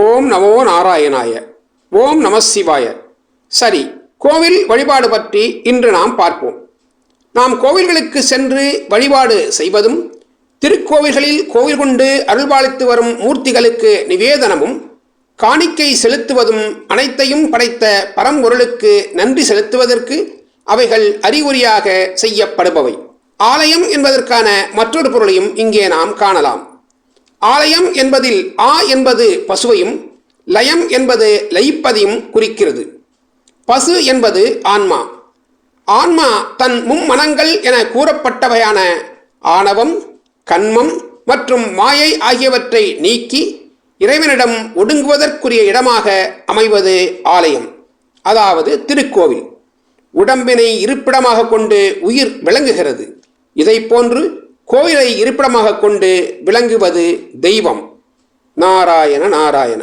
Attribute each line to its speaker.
Speaker 1: ஓம் நமோ நாராயணாய. ஓம் நம சிவாய. சரி, கோவில் வழிபாடு பற்றி இன்று நாம் பார்ப்போம். நாம் கோவில்களுக்கு சென்று வழிபாடு செய்வதும், திருக்கோவில்களில் கோவில் கொண்டு அருள்பாலித்து வரும் மூர்த்திகளுக்கு நிவேதனமும் காணிக்கை செலுத்துவதும் அனைத்தையும் படைத்த பரம்பொருளுக்கு நன்றி செலுத்துவதற்கு அவைகள் அறிகுறியாக செய்யப்படுபவை. ஆலயம் என்பதற்கான மற்றொரு பொருளையும் இங்கே நாம் காணலாம். ஆலயம் என்பதில் ஆ என்பது பசுவையும், லயம் என்பது லயிப்பதையும் குறிக்கிறது. பசு என்பது ஆன்மா. ஆன்மா தன் மும்மனங்கள் என கூறப்பட்டவையான ஆணவம், கன்மம் மற்றும் மாயை ஆகியவற்றை நீக்கி இறைவனிடம் ஒடுங்குவதற்குரிய இடமாக அமைவது ஆலயம், அதாவது திருக்கோவில். உடம்பினை இருப்பிடமாக கொண்டு உயிர் விளங்குகிறது. இதை போன்று கோயிலை இருப்பிடமாக கொண்டு விளங்குவது தெய்வம். நாராயண நாராயண.